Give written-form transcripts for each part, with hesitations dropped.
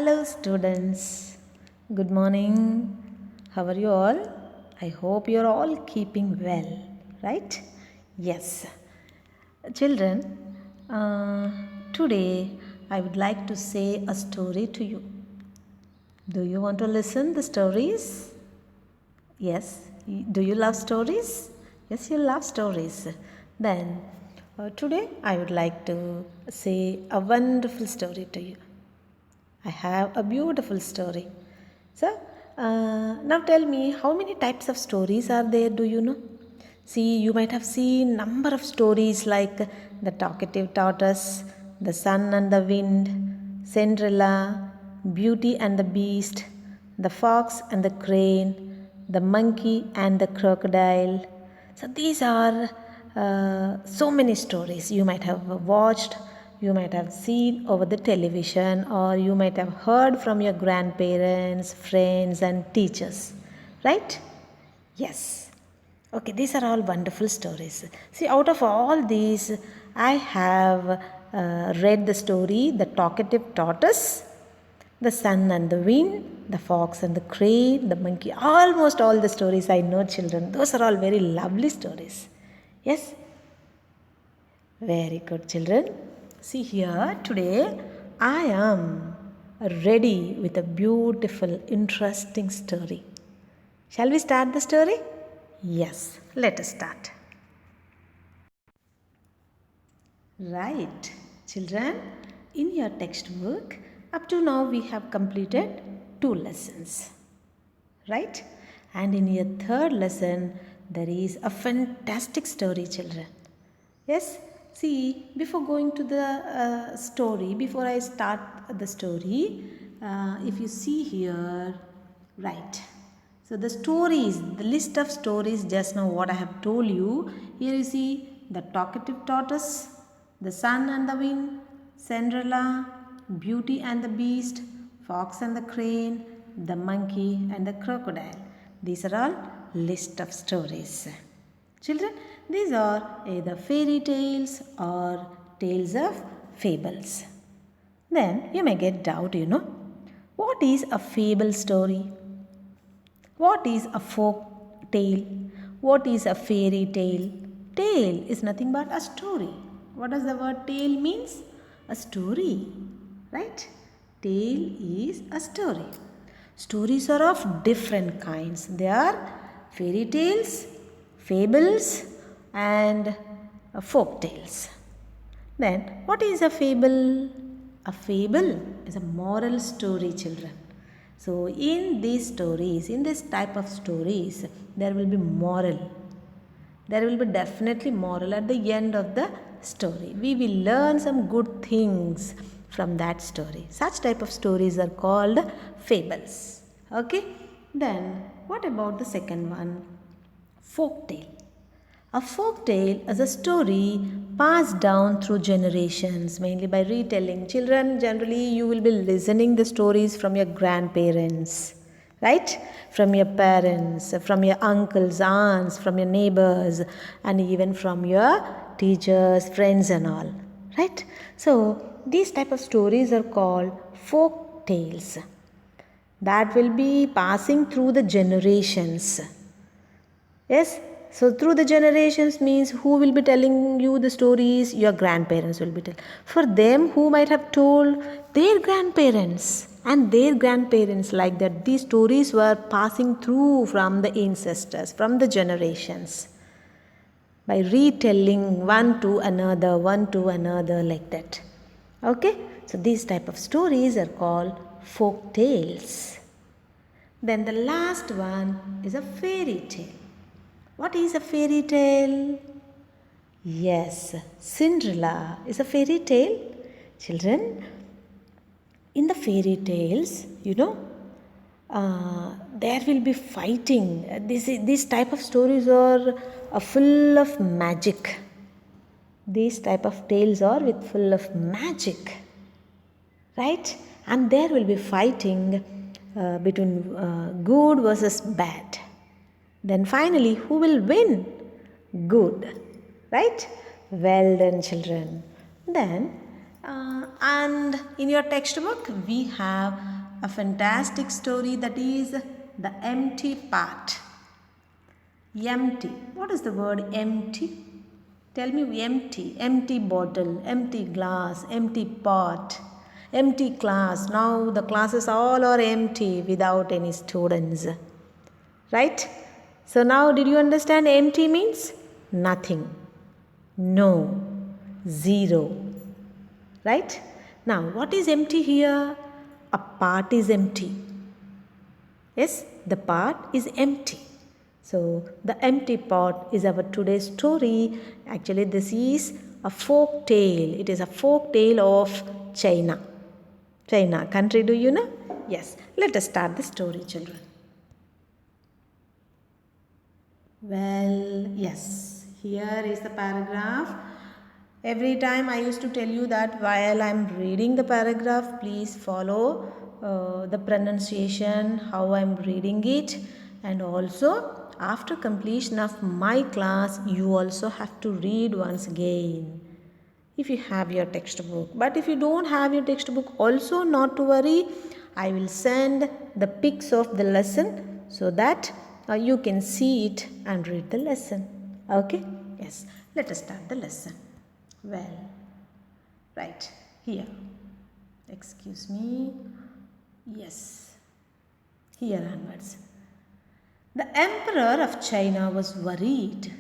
Hello, students. Good morning. How are you all? I hope you're all keeping well, right? Yes. Children, today I would like to say a story to you. Do you want to listen the stories? Yes. Do you love stories? Yes, you love stories. Then, today I would like to say a wonderful story to you. I have a beautiful story. So, now tell me how many types of stories are there, do you know? See, you might have seen number of stories like the talkative tortoise, the sun and the wind, Cinderella, Beauty and the Beast, the fox and the crane, the monkey and the crocodile. So these are so many stories you might have watched, you might have seen over the television, or you might have heard from your grandparents, friends, and teachers. Right? Yes. Okay, these are all wonderful stories. See, out of all these, I have read the story The Talkative Tortoise, The Sun and the Wind, The Fox and the Crane, The Monkey. Almost all the stories I know, children. Those are all very lovely stories. Yes? Very good, children. See here, today I am ready with a beautiful, interesting story. Shall we start the story? Yes, let us start. Right, children, in your textbook, up to now we have completed 2 lessons, right? And in your third lesson, there is a fantastic story, children. Yes, see, before going to the story, before I start the story, if you see here, right. So the stories, the list of stories just now what I have told you, here you see the talkative tortoise, the sun and the wind, Cinderella, Beauty and the Beast, Fox and the Crane, the monkey and the crocodile. These are all list of stories. Children, these are either fairy tales or tales of fables. Then you may get doubt, what is a fable story? What is a folk tale? What is a fairy tale? Tale is nothing but a story. What does the word tale means? A story, right? Tale is a story. Stories are of different kinds. They are fairy tales, fables, and folk tales. Then, what is a fable? A fable is a moral story, children. So, in these stories, in this type of stories, there will be moral. There will be definitely moral at the end of the story. We will learn some good things from that story. Such type of stories are called fables. Okay? Then, what about the second one? Folk tale. A folk tale is a story passed down through generations, mainly by retelling. Children, generally, you will be listening the stories from your grandparents, right? From your parents, from your uncles, aunts, from your neighbors, and even from your teachers, friends, and all, right? So, these type of stories are called folk tales that will be passing through the generations. Yes, so through the generations means who will be telling you the stories? Your grandparents will be telling. For them, who might have told their grandparents and their grandparents, like that, these stories were passing through from the ancestors, from the generations, by retelling one to another, like that. Okay, so these type of stories are called folk tales. Then the last one is a fairy tale. What is a fairy tale? Yes, Cinderella is a fairy tale. Children, in the fairy tales, there will be fighting. These type of stories are full of magic. These type of tales are with full of magic, right? And there will be fighting between good versus bad. Then finally, who will win? Good. Right? Well done, children. Then, and in your textbook, we have a fantastic story, that is the empty part. Empty. What is the word empty? Tell me. Empty. Empty bottle, empty glass, empty pot, empty class. Now the classes all are empty without any students. Right? So now did you understand empty means? Nothing. No. Zero. Right? Now what is empty here? A part is empty. Yes, the part is empty. So the empty pot is our today's story. Actually, this is a folk tale. It is a folk tale of China. China country, do you know? Yes. Let us start the story, children. Well, yes. Here is the paragraph. Every time I used to tell you that while I am reading the paragraph, please follow the pronunciation, how I am reading it, and also after completion of my class, you also have to read once again if you have your textbook. But if you don't have your textbook, also not to worry, I will send the pics of the lesson so that you can see it and read the lesson. Okay? Yes. Let us start the lesson. Well, right here. Excuse me. Yes. Here onwards. The Emperor of China was worried.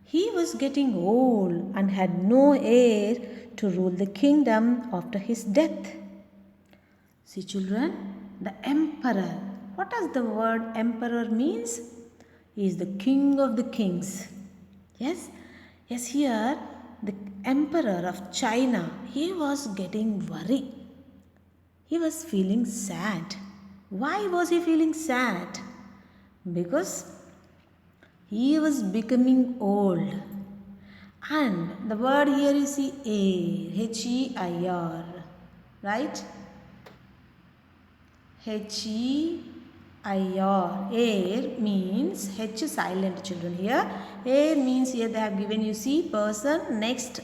He was getting old and had no heir to rule the kingdom after his death. See, children, the Emperor. What does the word Emperor means? He is the king of the kings. Yes? Yes, here the Emperor of China, he was getting worried. He was feeling sad. Why was he feeling sad? Because he was becoming old. And the word here you see heir, H-E-I-R, right? H-E-I-R, heir means, H silent, children here. Heir means here they have given you see person next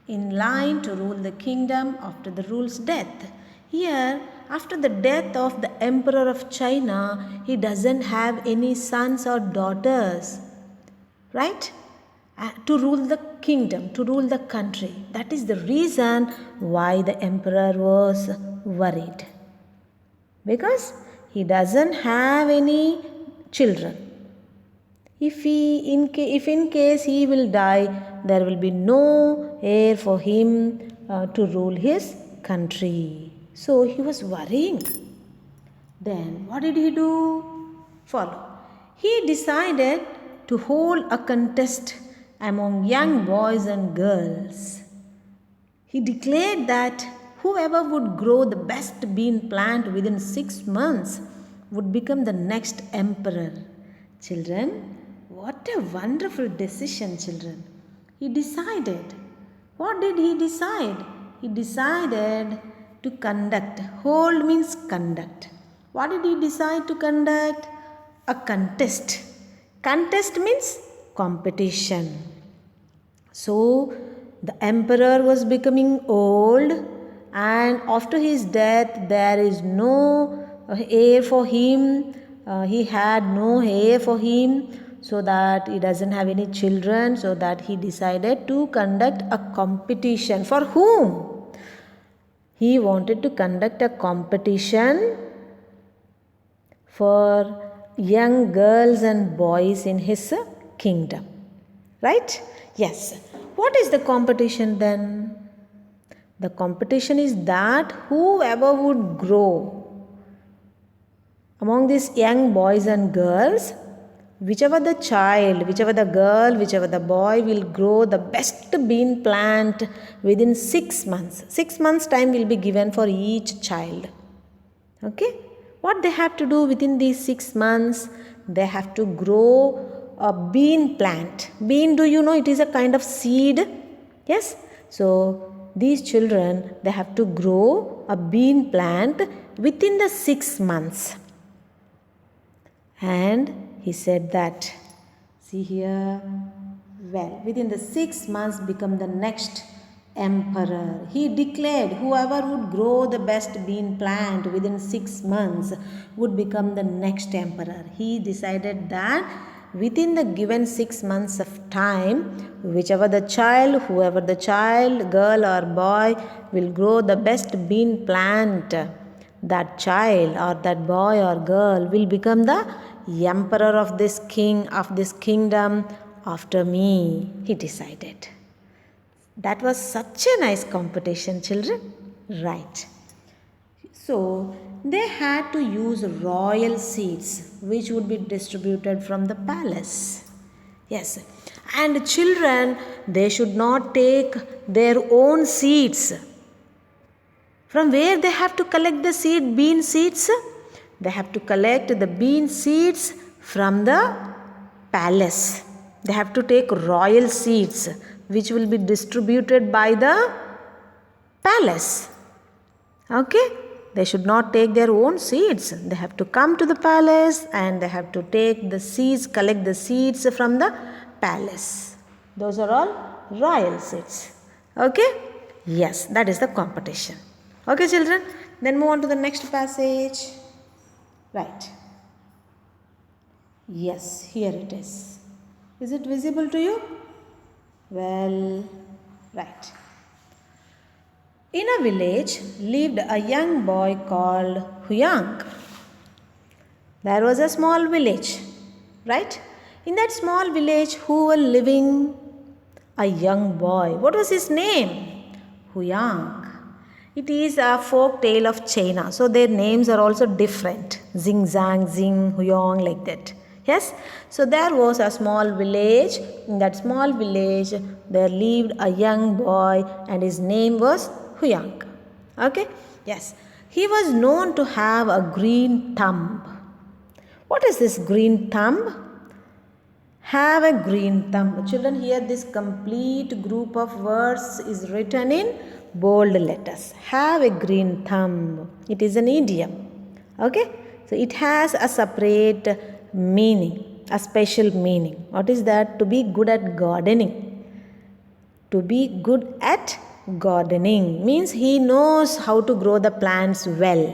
in line to rule the kingdom after the ruler's death. Here, after the death of the Emperor of China, he doesn't have any sons or daughters, right? To rule the kingdom, to rule the country. That is the reason why the Emperor was worried. Because he doesn't have any children. If in case he will die, there will be no heir for him to rule his country. So he was worrying. Then what did he do? Follow. He decided to hold a contest among young boys and girls. He declared that whoever would grow the best bean plant within 6 months would become the next emperor. Children, what a wonderful decision, children. He decided. What did he decide? He decided to conduct. Hold means conduct. What did he decide to conduct? A contest. Contest means competition. So the emperor was becoming old, and after his death there is no heir for him. He had no heir for him, so that he doesn't have any children, so that he decided to conduct a competition. For whom? He wanted to conduct a competition for young girls and boys in his kingdom. Right? Yes. What is the competition then? The competition is that whoever would grow among these young boys and girls, whichever the child, whichever the girl, whichever the boy will grow the best bean plant within 6 months. 6 months time will be given for each child. Okay? What they have to do within these 6 months? They have to grow a bean plant. Bean, do you know it is a kind of seed? Yes? So these children, they have to grow a bean plant within the 6 months. And he said that, see here, well, within the 6 months become the next emperor. He declared whoever would grow the best bean plant within 6 months would become the next emperor. He decided that within the given 6 months of time, whoever the child, girl or boy, will grow the best bean plant, that child or that boy or girl will become the emperor of this king, of this kingdom after me, he decided. That was such a nice competition, children. Right. So, they had to use royal seeds which would be distributed from the palace. Yes. And children, they should not take their own seeds. From where they have to collect the bean seeds? They have to collect the bean seeds from the palace. They have to take royal seeds which will be distributed by the palace. Okay? They should not take their own seeds. They have to come to the palace and they have to take the seeds, collect the seeds from the palace. Those are all royal seeds. Okay? Yes, that is the competition. Okay, children? Then move on to the next passage. Right. Yes, here it is. Is it visible to you? Well, right. In a village lived a young boy called Huyang. There was a small village, right? In that small village, who were living? A young boy. What was his name? Huyang. It is a folk tale of China, so their names are also different. Zing, Zang, Zing, Huyang, like that. Yes, so there was a small village. In that small village, there lived a young boy and his name was Huyang. Okay, yes. He was known to have a green thumb. What is this green thumb? Have a green thumb. Children, here this complete group of words is written in bold letters. Have a green thumb. It is an idiom. Okay, so it has a separate meaning, a special meaning. What is that? To be good at gardening. To be good at gardening means he knows how to grow the plants well.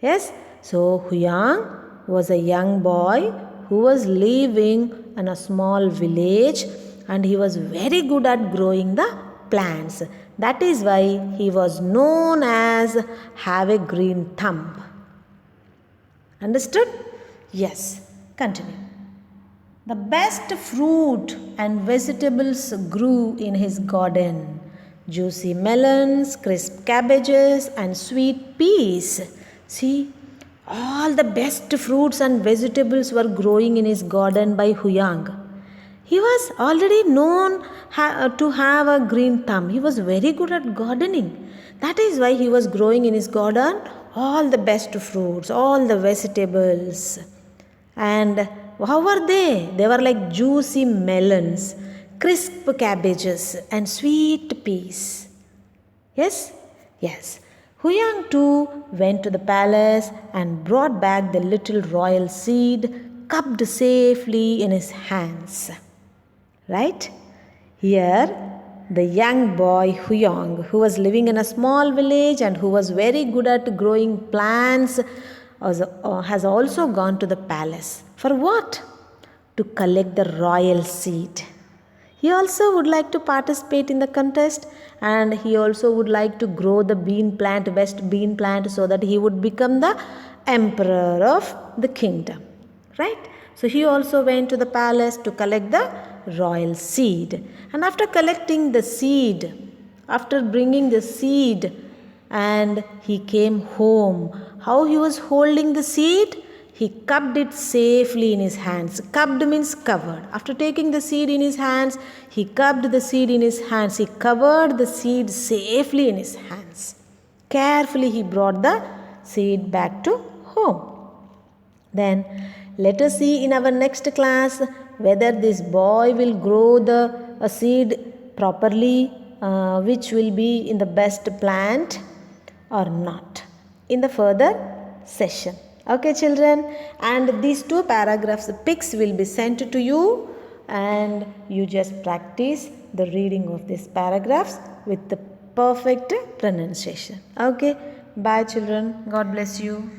Yes, so Huyang was a young boy who was living in a small village and he was very good at growing the plants. That is why he was known as have a green thumb. Understood? Yes, continue. The best fruit and vegetables grew in his garden. Juicy melons, crisp cabbages and sweet peas. See, all the best fruits and vegetables were growing in his garden by Huyang. He was already known to have a green thumb. He was very good at gardening. That is why he was growing in his garden all the best fruits, all the vegetables. And how were they? They were like juicy melons, crisp cabbages and sweet peas. Yes? Yes. Huyang too went to the palace and brought back the little royal seed cupped safely in his hands. Right? Here, the young boy Huyang, who was living in a small village and who was very good at growing plants, has also gone to the palace. For what? To collect the royal seed. He also would like to participate in the contest and he also would like to grow the best bean plant so that he would become the emperor of the kingdom. Right? So he also went to the palace to collect the royal seed. And after collecting the seed, after bringing the seed, and he came home. How he was holding the seed? He cupped it safely in his hands. Cupped means covered. After taking the seed in his hands, he cupped the seed in his hands. He covered the seed safely in his hands. Carefully he brought the seed back to home. Then let us see in our next class whether this boy will grow the seed properly, which will be in the best plant or not in the further session. Okay, children, and these two paragraphs, pics will be sent to you and you just practice the reading of these paragraphs with the perfect pronunciation. Okay, bye children. God bless you.